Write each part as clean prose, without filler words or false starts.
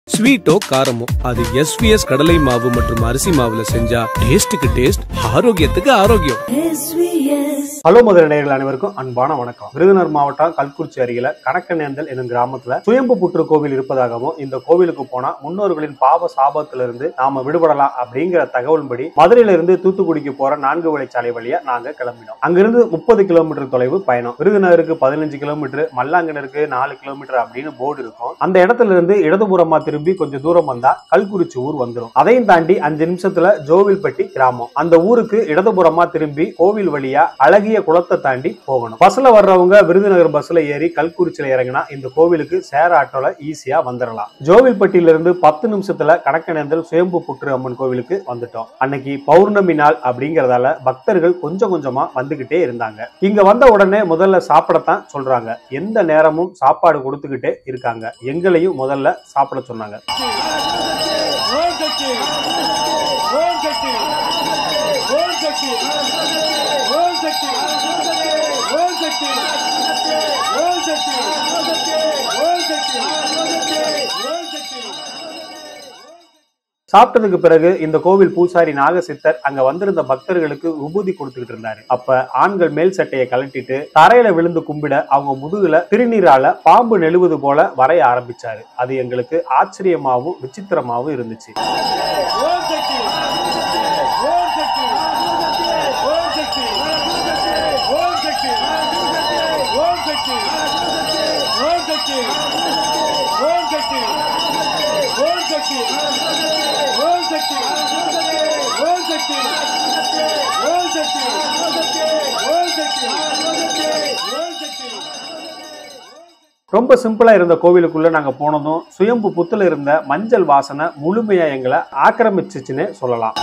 ஸ்வீட்டோ காரமோ அது எஸ்விஎஸ் கடலை மாவு மற்றும் அரிசி மாவுல செஞ்சா டேஸ்டுக்கு டேஸ்ட், ஆரோக்கியத்துக்கு ஆரோக்கியம். ஹலோ மதுரை நேயர்கள் அனைவருக்கும் அன்பான வணக்கம். விருதுநகர் மாவட்டம் கல்குறிச்சி அருகில கணக்கநேந்தல் என்னும் கிராமத்துல சுயம்பு புற்று கோவில் இருப்பதாகவும் இந்த கோவிலுக்கு போனா முன்னோர்களின் பாவ சாபத்திலிருந்து நாம விடுபடலாம் அப்படிங்கிற தகவலின்படி மதுரையில இருந்து தூத்துக்குடிக்கு போற 4 வழிச்சாலை வழியா நாங்க கிளம்பினோம். அங்கிருந்து 30 கிலோமீட்டர் தொலைவு பயணம். விருதுநகருக்கு 15 கிலோமீட்டர், மல்லாங்கனருக்கு 4 கிலோமீட்டர் அப்படின்னு போர்டு இருக்கும். அந்த இடத்துல இருந்து இடதுபுறமா திரும்பி கொஞ்சம் தூரம் வந்தா கல்குறிச்சி ஊர் வந்துடும். அதையும் தாண்டி 5 நிமிஷத்துல ஜோவில்பட்டி கிராமம். அந்த ஊருக்கு இடதுபுறமா திரும்பி கோவில் வழியா அழகிய குளத்தை தாண்டி போகணும். பஸ்ல வர்றவங்க விருதுநகர் பஸ்ல ஏறி கல்குறிச்சியில இறங்கினா இந்த கோவிலுக்கு சேர ஆட்டோல ஈஸியா வந்துடலாம். ஜோவில்பட்டியில இருந்து 10 நிமிஷத்துல கணக்கநேந்தல் சுயம்பு புற்று அம்மன் கோவிலுக்கு வந்துட்டோம். அன்னைக்கு பௌர்ணமி நாள் அப்படிங்கறதால பக்தர்கள் கொஞ்சம் கொஞ்சமா வந்துகிட்டே இருந்தாங்க. இங்க வந்த உடனே முதல்ல சாப்பிடத்தான் சொல்றாங்க. எந்த நேரமும் சாப்பாடு கொடுத்துக்கிட்டே இருக்காங்க. எங்களையும் முதல்ல சாப்பிட சொன்னாங்க. சாப்பிட்டதுக்கு பிறகு இந்த கோவில் பூசாரி நாகசித்தர் அங்க வந்திருந்த பக்தர்களுக்கு விபூதி கொடுத்துக்கிட்டு இருந்தாரு. அப்ப ஆண்கள் மேல் சட்டையை கழட்டிட்டு தரையில விழுந்து கும்பிட அவங்க முதுகுல திருநீரால பாம்பு நெழுவது போல வரைய ஆரம்பிச்சாரு. அது எங்களுக்கு ஆச்சரியமாவும் விசித்திரமாவும் இருந்துச்சு. ரொம்ப சிம்பிளா இருந்த கோவிலுக்குள்ள நாங்க போனதும் சுயம்பு புத்துல இருந்த மஞ்சள் வாசனை முழுமையா எங்களை ஆக்கிரமிச்சுச்சுன்னு சொல்லலாம்.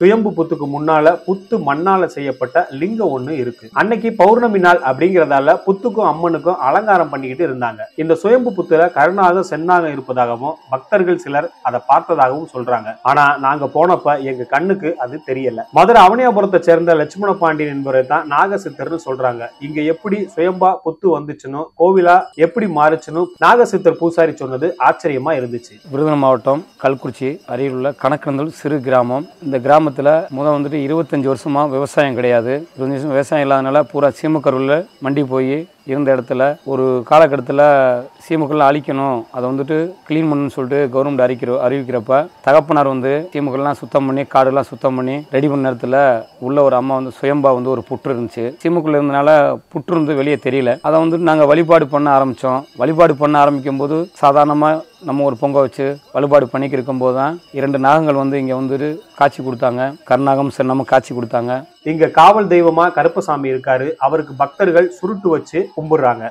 சுயம்பு புத்துக்கு முன்னால புத்து மண்ணால செய்யப்பட்ட லிங்கம் ஒண்ணு இருக்கு. அன்னைக்கு பௌர்ணமி நாள் அப்படிங்கறதால புத்துக்கும் அம்மனுக்கும் அலங்காரம் பண்ணிக்கிட்டு இருந்தாங்க. இந்த சுயம்பு புத்துல கருணாக சென்னாக இருப்பதாகவும் பக்தர்கள் சிலர் அதை பார்த்ததாகவும் சொல்றாங்க. ஆனா நாங்க போனப்ப எங்க கண்ணுக்கு அது தெரியல. மதுரை அவனியாபுரத்தை சேர்ந்த லட்சுமண பாண்டியன் என்பவரை தான் நாகசித்தர்னு சொல்றாங்க. இங்க எப்படி சுயம்பா புத்து வந்துச்சுன்னு, கோவிலா எப்படி மாறுச்சுன்னு நாகசித்தர் பூசாரி சொன்னது ஆச்சரியமா இருந்துச்சு. விருதுநகர் மாவட்டம் கல்குறிச்சி அருகில் உள்ள கணக்கநேந்தல் சிறு கிராமம். இந்த கிராமத்துல வந்துட்டு 25 வருஷமா விவசாயம் கிடையாது. 25 வருஷம் விவசாயம் இல்லாதனால பூரா சீமக்கருவில் மண்டி போய் இருந்த இடத்துல ஒரு காலகட்டத்தில் சீமக்கல்லாம் அழிக்கணும், அதை வந்துட்டு கிளீன் பண்ணணும்னு சொல்லிட்டு கவர்மெண்ட் அறிவிக்கிறப்ப தகப்பனார் சீமக்கல்லாம் சுத்தம் பண்ணி காடுலாம் சுத்தம் பண்ணி ரெடி பண்ண நேரத்தில் உள்ள ஒரு அம்மா சுயம்பா ஒரு புற்று இருந்துச்சு. சீமக்குள்ள இருந்தனால புற்று வெளியே தெரியல. அதை நாங்கள் வழிபாடு பண்ண ஆரம்பித்தோம். வழிபாடு பண்ண ஆரம்பிக்கும் போது சாதாரணமாக நம்ம ஒரு பொங்க வச்சு வழிபாடு பண்ணிக்கு இருக்கும்போது தான் 2 நாகங்கள் இங்கே காட்சி கொடுத்தாங்க. கருநாகம் சென்னமும் காட்சி கொடுத்தாங்க. இங்க காவல் தெய்வமா கருப்பசாமி இருக்காரு. அவருக்கு பக்தர்கள் சுருட்டு வச்சு கும்பிடுறாங்க.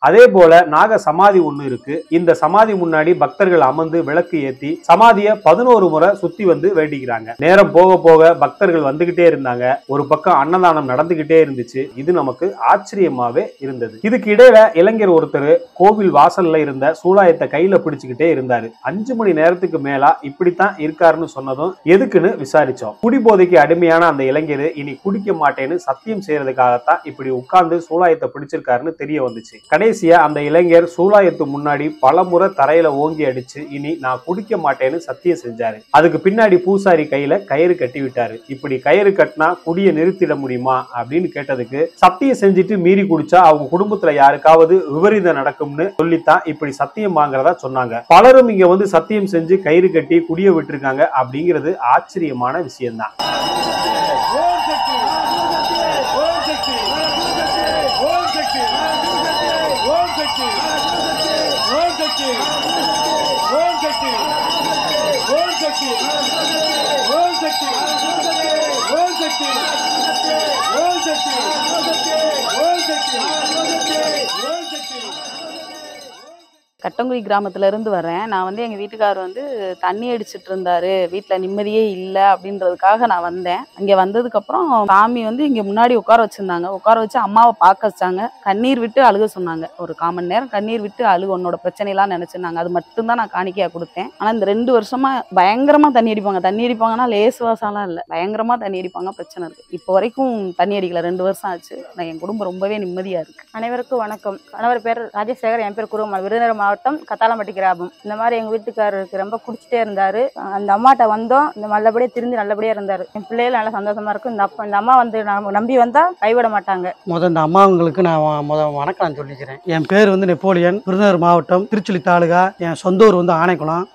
அதே போல நாக சமாதி ஒண்ணு இருக்கு. இந்த சமாதி முன்னாடி பக்தர்கள் அமர்ந்து விளக்கு ஏத்தி சமாதிய 11 முறை சுத்தி வேண்டிக்கிறாங்க. நேரம் போக போக பக்தர்கள் வந்துகிட்டே இருந்தாங்க. ஒரு பக்கம் அன்னதானம் நடந்துகிட்டே இருந்துச்சு. இது நமக்கு ஆச்சரியமாவே இருந்தது. இதுக்கு இடையில இளைஞர் ஒருத்தர் கோவில் வாசல்ல இருந்த சூலாயத்தை கையில பிடிச்சுக்கிட்டே இருந்தாரு. 5 மணி நேரத்துக்கு மேலா இப்படித்தான் இருக்காருன்னு சொன்னதும் எதுக்குன்னு விசாரிச்சோம். குடிபோதைக்கு அடிமையான அந்த இளைஞர் இனி குடிக்க மாட்டேன்னு சத்தியம் செய்யறதுக்காகத்தான் இப்படி உட்கார்ந்து சூலாயத்தை பிடிச்சிருக்காருன்னு தெரிய வந்துச்சு. அந்த இளைஞர் சூலாயத்து முன்னாடி பலமுறை தரையில ஓங்கி அடிச்சு இனி நான் குடிக்க மாட்டேன்னு சத்தியம் செஞ்சாரு. அதுக்கு பின்னாடி பூசாரி கையில கயிறு கட்டி விட்டாரு. இப்படி கயிறு கட்டினா குடிய நிறுத்திட முடியுமா அப்படின்னு கேட்டதுக்கு சத்தியம் செஞ்சுட்டு மீறி குடிச்சா அவங்க குடும்பத்துல யாருக்காவது விபரீதம் நடக்கும்னு சொல்லித்தான் இப்படி சத்தியம் வாங்குறதா சொன்னாங்க. பலரும் இங்க சத்தியம் செஞ்சு கயிறு கட்டி குடிய விட்டுருக்காங்க. அப்படிங்கிறது ஆச்சரியமான விஷயம்தான். All கட்டங்குடி கிராமத்துல இருந்து வரேன். நான் வந்து எங்க வீட்டுக்காரர் வந்து தண்ணி அடிச்சிட்டு இருந்தாரு, வீட்டுல நிம்மதியே இல்லை அப்படின்றதுக்காக நான் வந்தேன். இங்க வந்ததுக்கு அப்புறம் சாமி வந்து இங்க முன்னாடி உட்கார வச்சிருந்தாங்க. உட்கார வச்சு அம்மாவை பார்க்க வச்சாங்க. கண்ணீர் விட்டு அழுக சொன்னாங்க. ஒரு 1/4 மணி நேரம் கண்ணீர் விட்டு அழுக, உன்னோட பிரச்சனைலாம் நினைச்சுனாங்க. அது மட்டும்தான் நான் காணிக்கையா கொடுத்தேன். ஆனா இந்த 2 வருஷமா பயங்கரமா தண்ணி அடிப்பாங்க. தண்ணி அடிப்பாங்கன்னா லேசு வாசம்லாம் இல்லை, பயங்கரமா தண்ணி அடிப்பாங்க. பிரச்சனை இருக்கு. இப்போ வரைக்கும் தண்ணி அடிக்கல. 2 வருஷம் ஆச்சு. நான் என் குடும்பம் ரொம்பவே நிம்மதியா இருக்கு. அனைவருக்கும் வணக்கம். கணவர் பேர் ராஜசேகர், என் பேர் குருவம்மாள், விருதுநகர் மாவட்டம் கத்தாலம்பட்டி கிராமம். இந்த மாதிரி எங்க வீட்டுக்காரருக்கு ரொம்ப குடிச்சிட்டே இருந்தாரு. அந்த அம்மாட்ட வந்தோம், இந்த நல்லபடியா திருந்தி நல்லபடியா இருந்தாரு. என் பிள்ளைகள் நல்லா சந்தோஷமா இருக்கும். இந்த அம்மா வந்து நம்பி வந்தா கைவிட மாட்டாங்க. இந்த அம்மாவங்களுக்கு நான் வணக்கம் நான் சொல்லிக்கிறேன். என் பேர் வந்து நெப்போலியன், விருதுநகர் மாவட்டம் திருச்சுழி தாலுகா. என் சொந்த ஊர் வந்து ஆனைக்குளம்.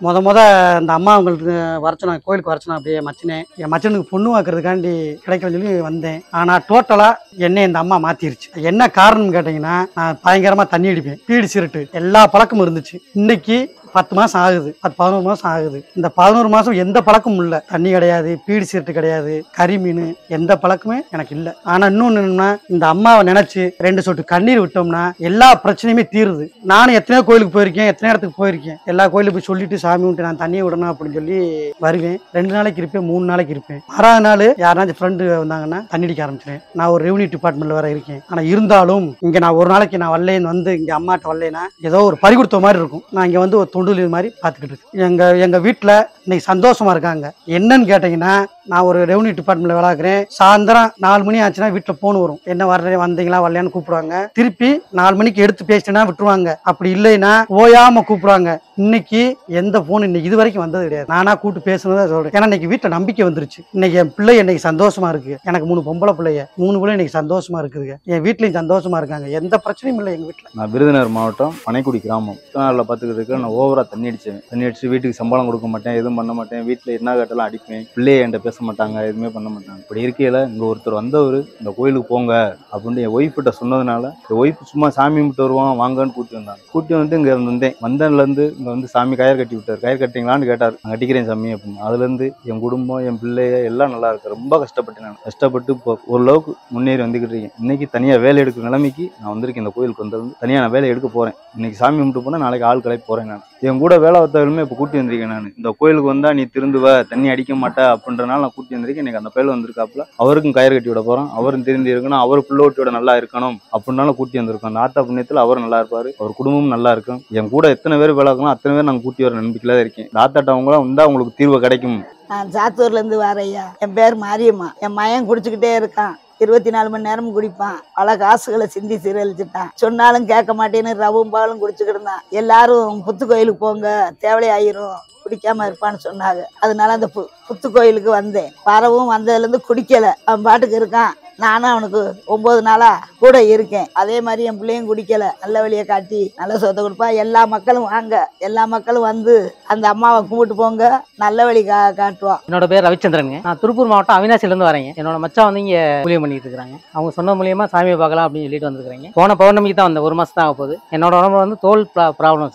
இந்த அம்மாவங்களுக்கு வரச்சோம், கோயிலுக்கு வரச்சோம். அப்படியே என் மச்சனுக்கு பொண்ணு வாக்குறதுக்காண்டி கிடைக்கலன்னு சொல்லி வந்தேன். ஆனா டோட்டலா என்னை இந்த அம்மா மாத்திருச்சு. என்ன காரணம் கேட்டீங்கன்னா, நான் பயங்கரமா தண்ணி அடிப்பேன், பீடி சிரட்டு எல்லா பழக்கமும் இருந்துச்சு. இன்னைக்கு 10 மாசம் ஆகுது, 11 மாசம் ஆகுது. இந்த 11 மாசம் எந்த பழக்கமும் இல்லை. தண்ணி கிடையாது, பீடி சிரட்டு கிடையாது, கறி மீன் எந்த பழக்கமே எனக்கு இல்லை. ஆனா இன்னொன்னு என்னன்னா, இந்த அம்மாவை நினைச்சு 2 சொட்டு கண்ணீர் விட்டோம்னா எல்லா பிரச்சனையுமே தீருது. நானும் எத்தனையோ கோயிலுக்கு போயிருக்கேன், எத்தனை இடத்துக்கு போயிருக்கேன். எல்லா கோயிலுக்கு போய் சொல்லிட்டு சாமி விட்டு நான் தண்ணியை விடணும் அப்படின்னு சொல்லி வருவேன். 2 நாளைக்கு இருப்பேன், 3 நாளைக்கு இருப்பேன். 6வது நாள் யாராச்சும் ஃப்ரெண்டு வந்தாங்கன்னா தண்ணி அடிக்க ஆரம்பிச்சிருவேன். நான் ஒரு ரெவன்யூ டிபார்ட்மெண்ட்ல வர இருக்கேன். ஆனா இருந்தாலும் இங்க நான் ஒரு நாளைக்கு நான் வரலேன்னு வந்து இங்க அம்மாட்ட வரலேன்னா ஏதோ ஒரு பறி கொடுத்த மாதிரி இருக்கும். நான் இங்க வந்து ஒரு தொண்டு மாதிரி பார்த்துக்கிட்டு இருக்கு. எங்க வீட்டுல இன்னைக்கு சந்தோஷமா இருக்காங்க. என்னன்னு கேட்டீங்கன்னா, நான் ஒரு ரெவன்யூ டிபார்ட்மெண்ட்ல வேலைக்கிறேன். சாயந்தரம் 4 மணி ஆச்சுன்னா வீட்டுல போன் வரும். என்ன வந்தீங்களா வரலையான்னு கூப்பிடுவாங்க. திருப்பி 4 மணிக்கு எடுத்து பேசிட்டேன்னா விட்டுருவாங்க. அப்படி இல்லைன்னா ஓயாம கூப்பிடுவாங்க. இன்னைக்கு எந்த போன் இன்னைக்கு இது வரைக்கும் வந்தது கிடையாது. நானா கூப்பிட்டு பேசுனதான் சொல்றேன். ஏன்னா இன்னைக்கு வீட்டுல நம்பிக்கை வந்துருச்சு. இன்னைக்கு என் பிள்ளை இன்னைக்கு சந்தோஷமா இருக்கு. எனக்கு 3 பொம்பளை பிள்ளைய, 3 பிள்ளை இன்னைக்கு சந்தோஷமா இருக்குதுங்க. என் வீட்லயும் சந்தோஷமா இருக்காங்க. எந்த பிரச்சனையும் இல்லை எங்க வீட்டுல. நான் விருதுநகர் மாவட்டம் பனைக்குடி கிராமம் பார்த்துக்கிட்டு நான் ஓவரா தண்ணி அடிச்சேன். தண்ணி அடிச்சு வீட்டுக்கு சம்பளம் கொடுக்க மாட்டேன், எதுவும் பண்ண மாட்டேன். வீட்டுல என்ன கேட்டாலும் அடிப்பேன். பிள்ளைய என்கிட்ட பேச மாட்டாங்க, எதுவுமே பண்ண மாட்டாங்க. இப்படி இருக்கையில இங்க ஒருத்தர் வந்தவர் இந்த கோயிலுக்கு போங்க அப்படின்னு என் ஒய்ஃப்கிட்ட சொன்னதுனால, என் ஒய்ஃப் சும்மா சாமி கும்பிட்டு வருவான் வாங்கன்னு கூட்டி வந்தாங்க. கூட்டி வந்து இங்க வந்தேன். வந்ததுல இருந்து இங்க வந்து சாமி கயிறு கட்டி விட்டார். கயிறு கட்டிங்களான்னு கேட்டார். நான் கட்டிக்கிறேன் சாமி அப்படின்னு. அதுல இருந்து என் குடும்பம், என் பிள்ளைய எல்லாம் நல்லா இருக்கு. ரொம்ப கஷ்டப்பட்டேன். நான் கஷ்டப்பட்டு ஓரளவுக்கு முன்னேறி வந்துகிட்டு இருக்கேன். இன்னைக்கு தனியா வேலை எடுக்கிற நிலைமைக்கு நான் வந்திருக்கேன். இந்த கோயிலுக்கு வந்தது தனியா நான் வேலை எடுக்க போறேன். இன்னைக்கு சாமி கும்பிட்டு போனா நாளைக்கு ஆள் கிளப்பி போறேன். நான் என் கூட வேலை வந்தவர்களுமே இப்ப கூட்டி வந்திருக்கேன். நான் இந்த கோயிலுக்கு வந்தா நீ திருந்துவ, தண்ணி அடிக்க மாட்டா அப்படின்றனால நான் கூட்டி வந்திருக்கேன். எனக்கு அந்த பயில வந்திருக்காப்புல அவருக்கும் கயிறு கட்டி விட போறோம். அவரும் திருந்தி இருக்கணும், அவர் பிள்ளோட்டியோட நல்லா இருக்கணும் அப்படின்னால கூட்டி வந்திருக்கோம். அந்த ஆத்தா புண்ணியத்துல அவர் நல்லா இருப்பாரு, அவர் குடும்பமும் நல்லா இருக்கும். என் கூட எத்தனை பேர் வேலை இருக்கலாம் அத்தனை பேர் நாங்கள் கூட்டி வர நம்பிக்கையில தான் இருக்கேன். ஆத்தாட்ட அவங்களாம் வந்தா உங்களுக்கு தீர்வு கிடைக்கும். நான் சாத்தூர்ல இருந்து வரையா. என் பேர் மாரியம்மா. என் மயன் குடிச்சுக்கிட்டே இருக்கான். 24 மணி நேரமும் குடிப்பான். பல காசுகளை சிந்தி சீரழிச்சுட்டான். சொன்னாலும் கேட்க மாட்டேன்னு ரவும் பாலும் குடிச்சுக்கிட்டு இருந்தான். எல்லாரும் புத்து கோயிலுக்கு போங்க, தேவலை ஆயிரும், குடிக்காம இருப்பான்னு சொன்னாங்க. அதனால அந்த புத்து கோயிலுக்கு வந்தேன். வரவும் வந்ததுல இருந்து குடிக்கல. அவன் பாட்டுக்கு இருக்கான். நானும் அவனுக்கு 9 நாளா கூட இருக்கேன். அதே மாதிரி என் பிள்ளையும் குடிக்கல. நல்ல வழியை காட்டி நல்ல சொத்தை கொடுப்பா. எல்லா மக்களும் வாங்க, எல்லா மக்களும் வந்து அந்த அம்மாவை கும்பிட்டு போங்க, நல்ல வழி காட்டுவோம். என்னோட பேர் ரவிச்சந்திரனுங்க. நான் திருப்பூர் மாவட்டம் அவினாசில இருந்து வரேங்க. என்னோட மச்சான் வந்து இங்க ஊழியம் பண்ணிட்டு இருக்காங்க. அவங்க சொன்ன மூலியமா சாமியை பார்க்கலாம் அப்படின்னு சொல்லிட்டு வந்திருக்காங்க. போன பௌர்ணமிக்கு தான் வந்த 1 மாசம் தான் ஆக போகுது. என்னோட உடம்புல வந்து தோல் ப்ராப்ளம்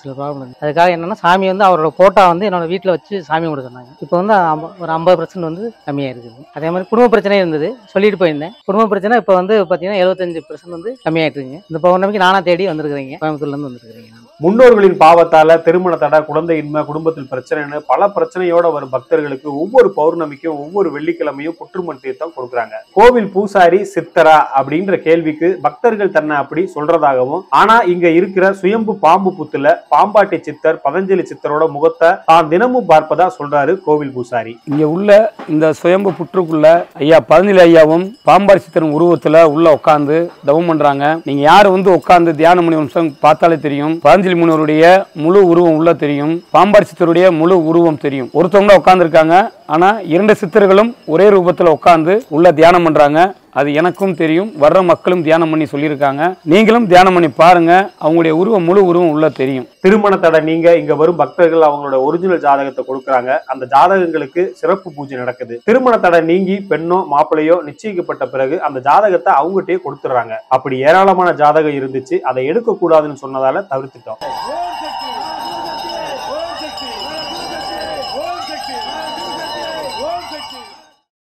அதுக்காக என்னன்னா, சாமி வந்து அவரோட போட்டோ வந்து என்னோட வீட்டுல வச்சு சாமி கும்பிட சொன்னாங்க. இப்போ வந்து ஒரு 50% வந்து கம்மியா இருக்குது. அதே மாதிரி குடும்ப பிரச்சனை இருந்தது, சொல்லிட்டு போயிருந்தேன். குடும்ப பிரச்சனை இப்போ வந்து பாத்தீங்கன்னா 75% வந்து கம்மியாயிட்டு இருக்குங்க. இந்த பௌர்ணமிக்கு நானா தேடி வந்திருக்கிறீங்க, கோயம்புத்தூர்ல இருந்து வந்திருக்கிறீங்க. முன்னோர்களின் பாவத்தால திருமண தடை, குழந்தையின்மை, குடும்பத்தில் பிரச்சனைன்னு பல பிரச்சனையோட வரும் பக்தர்களுக்கு ஒவ்வொரு பௌர்ணமிக்கும் ஒவ்வொரு வெள்ளிக்கிழமையும் புற்றுமண் தீர்த்தம் கொடுக்குறாங்க. கோவில் பூசாரி சித்தரா அப்படின்ற கேள்விக்கு பக்தர்கள் தன்னை அப்படி சொல்றதாகவும், ஆனா இங்க இருக்கிற சுயம்பு பாம்பு புத்துல பாம்பாட்டி சித்தர் பதஞ்சலி சித்தரோட முகத்தை தான் தினமும் பார்ப்பதா சொல்றாரு கோவில் பூசாரி. இங்க உள்ள இந்த சுயம்பு புற்றுக்குள்ள ஐயா பதஞ்சலி ஐயாவும் பாம்பாட்டி சித்தரும் உருவத்துல உள்ள உட்கார்ந்து தவம் பண்றாங்க. நீங்க யாரு வந்து உட்கார்ந்து தியானம் பண்ணி வம்சம் பார்த்தாலே தெரியும். பதஞ்சலி முனிவருடைய முழு உருவம் உள்ள தெரியும், பாம்பாட்டி சித்தருடைய முழு உருவம் தெரியும். ஒருத்தவங்க உட்கார்ந்து இருக்காங்க. ஆனா 2 சித்தர்களும் ஒரே ரூபத்துல உட்கார்ந்து உள்ள தியானம் பண்றாங்க. அது எனக்கும் தெரியும், வர்ற மக்களும் தியானம் பண்ணி சொல்லியிருக்காங்க. நீங்களும் தியானம் பண்ணி பாருங்க, அவங்களுடைய உருவம் முழு உருவம் உள்ள தெரியும். திருமண தடை நீங்க இங்க வரும் பக்தர்கள் அவங்களோட ஒரிஜினல் ஜாதகத்தை கொடுக்குறாங்க. அந்த ஜாதகங்களுக்கு சிறப்பு பூஜை நடக்குது. திருமண தடை நீங்கி பெண்ணோ மாப்பிள்ளையோ நிச்சயிக்கப்பட்ட பிறகு அந்த ஜாதகத்தை அவங்ககிட்டயே கொடுத்துறாங்க. அப்படி ஏராளமான ஜாதகம் இருந்துச்சு, அதை எடுக்க கூடாதுன்னு சொன்னதால தவிர்த்துட்டோம்.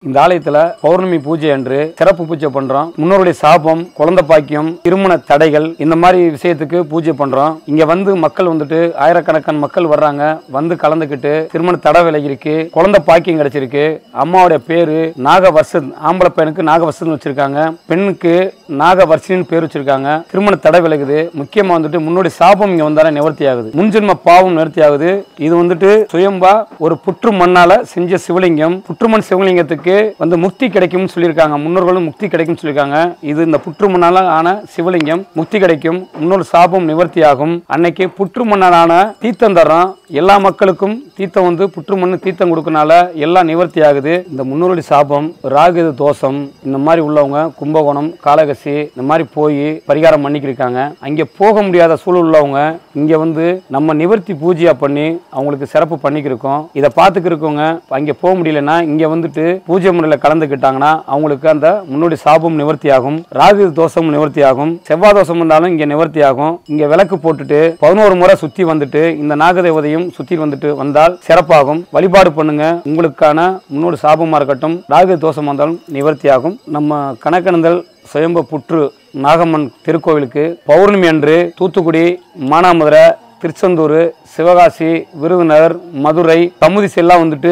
இந்த ஆலயத்துல பௌர்ணமி பூஜை அன்று சிறப்பு பூஜை பண்றோம். முன்னோருடைய சாபம், குழந்தை பாக்கியம், திருமண தடைகள் இந்த மாதிரி விஷயத்துக்கு பூஜை பண்றோம். இங்க வந்து மக்கள் வந்துட்டு ஆயிரக்கணக்கான மக்கள் வர்றாங்க. வந்து கலந்துக்கிட்டு திருமண தடை விலகிருக்கு, குழந்தை பாக்கியம் கிடைச்சிருக்கு. அம்மாவுடைய பேரு நாகவர்ஷன், ஆம்பளை பையனுக்கு நாகவர்ஷன் வச்சிருக்காங்க, பெண்ணுக்கு நாகவர்ஷின்னு பேர் வச்சிருக்காங்க. திருமண தடை விலகுது. முக்கியமா வந்துட்டு முன்னோடைய சாபம் இங்க வந்தால நிவர்த்தி ஆகுது. முன்ஜென்ம பாவம் நிவர்த்தி ஆகுது. இது வந்துட்டு சுயம்பா ஒரு புற்று மண்ணால செஞ்ச சிவலிங்கம். புற்றுமண் சிவலிங்கத்துக்கு வந்து முக்தி கிடைக்கும்னு சொல்லியிருக்காங்க. முன்னோர்களும் முக்தி கிடைக்கும்னு சொல்லியிருக்காங்க. இது இந்த புற்று மண்ணால ஆன சிவலிங்கம், முக்தி கிடைக்கும், முன்னோர் சாபம் நிவர்த்தி ஆகும். அன்னைக்கு புற்று மண்ணாலான தீர்த்தம் தர்றோம். எல்லா மக்களுக்கும் தீர்த்தம் வந்து புற்று மண்ணு தீர்த்தம் கொடுக்கனால எல்லாம் நிவர்த்தி ஆகுது. இந்த முன்னோருடைய சாபம், ராகு தோஷம் இந்த மாதிரி உள்ளவங்க கும்பகோணம், காளகசி இந்த மாதிரி போய் பரிகாரம் பண்ணிக்கிருக்காங்க. அங்கே போக முடியாத சூழல் உள்ளவங்க இங்க வந்து நம்ம நிவர்த்தி பூஜையா பண்ணி அவங்களுக்கு சிறப்பு பண்ணிக்கிருக்கோம். இதை பார்த்துக்கிருக்கவங்க அங்கே போக முடியலன்னா இங்க வந்துட்டு பூஜை முறையில் கலந்துக்கிட்டாங்கன்னா அவங்களுக்கு அந்த முன்னோடி சாபம் நிவர்த்தி ஆகும், ராகு தோஷம் நிவர்த்தி ஆகும், செவ்வாய் தோஷம் இருந்தாலும் இங்க நிவர்த்தி ஆகும். இங்க விளக்கு போட்டுட்டு 11 முறை சுத்தி வந்துட்டு இந்த நாகதேவதையும் சுத்தி வந்துட்டு வந்தால் சிறப்பாகும். வழிபாடு பண்ணுங்க. உங்களுக்கான முன்னோடி சாபமா இருக்கட்டும், ராகு தோஷம் வந்தாலும் நிவர்த்தி ஆகும். நம்ம கணக்கணந்தல் சுயம்ப புற்று நாகம்மன் திருக்கோவிலுக்கு பௌர்ணமி அன்று தூத்துக்குடி, மானாமதுரை, திருச்செந்தூர், சிவகாசி, விருதுநகர், மதுரை, கமுதிசி எல்லாம் வந்துட்டு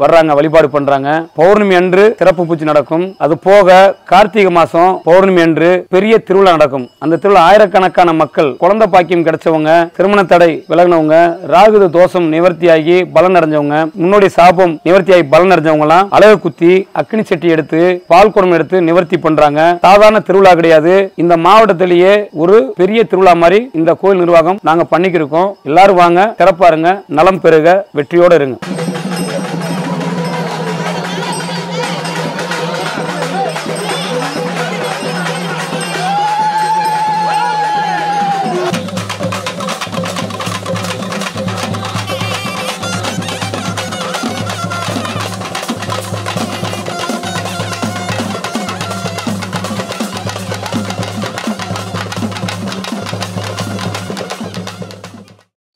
வர்றாங்க, வழிபாடு பண்றாங்க. பௌர்ணமி அன்று சிறப்பு பூஜை நடக்கும். அது போக கார்த்திகை மாசம் பௌர்ணமி அன்று பெரிய திருவிழா நடக்கும். அந்த திருவிழா ஆயிரக்கணக்கான மக்கள், குழந்தை பாக்கியம் கிடைச்சவங்க, திருமண தடை விலகினவங்க, ராகு தோஷம் நிவர்த்தியாகி பலன் அடைஞ்சவங்க, முன்னோடி சாபம் நிவர்த்தியாகி பலன் அடைஞ்சவங்க எல்லாம் அழகு குத்தி அக்னி சட்டி எடுத்து பால் குடம் எடுத்து நிவர்த்தி பண்றாங்க. சாதாரண திருவிழா கிடையாது. இந்த மாவட்டத்திலேயே ஒரு பெரிய திருவிழா மாதிரி இந்த கோயில் நிர்வாகம் நாங்க பண்ணிக்கிறோம். எல்லாரும் வாங்க, சிறப்பா இருங்க, நலம் பெறுக, வெற்றியோட இருங்க.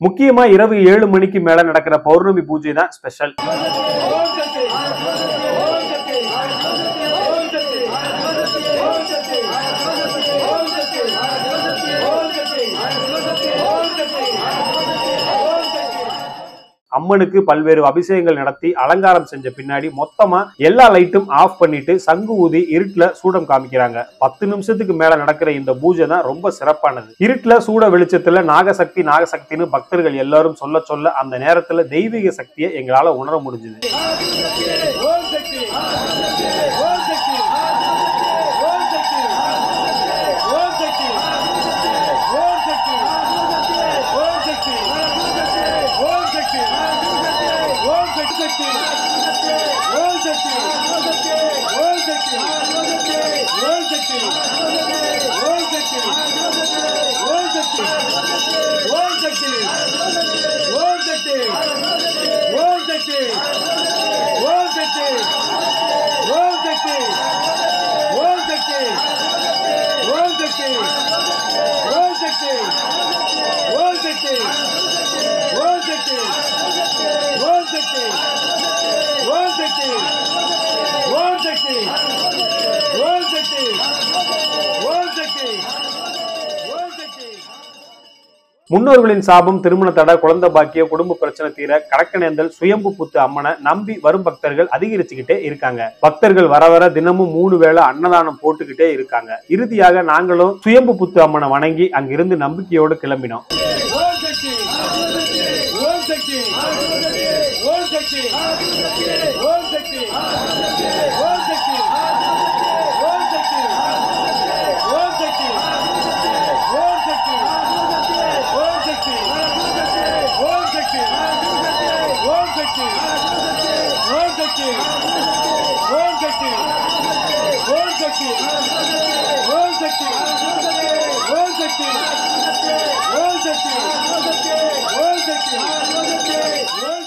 முக்கியமா இரவு 7 மணிக்கு மேல நடக்கிற பௌர்ணமி பூஜை தான் ஸ்பெஷல். அம்மனுக்கு பல்வேறு அபிஷேகங்கள் நடத்தி அலங்காரம் செஞ்ச பின்னாடி மொத்தமா எல்லா லைட்டும் ஆஃப் பண்ணிட்டு சங்கு ஊதி இருட்டுல சூடம் காமிக்கிறாங்க. 10 நிமிஷத்துக்கு மேல நடக்கிற இந்த பூஜை தான் ரொம்ப சிறப்பானது. இருட்டுல சூட வெளிச்சத்துல நாகசக்தி நாகசக்தின்னு பக்தர்கள் எல்லாரும் சொல்ல சொல்ல அந்த நேரத்துல தெய்வீக சக்தியை எங்களால உணர முடிஞ்சது. முன்னோர்களின் சாபம், திருமண தடை, குழந்தை பாக்கிய, குடும்ப பிரச்சனை தீர கடக்கநேந்தல் சுயம்பு புத்து அம்மனை நம்பி வரும் பக்தர்கள் அதிகரிச்சுக்கிட்டே இருக்காங்க. பக்தர்கள் வர வர தினமும் 3 வேளை அன்னதானம் போட்டுக்கிட்டே இருக்காங்க. இறுதியாக நாங்களும் சுயம்பு புத்து அம்மனை வணங்கி அங்கிருந்து நம்பிக்கையோடு கிளம்பினோம். Shakti!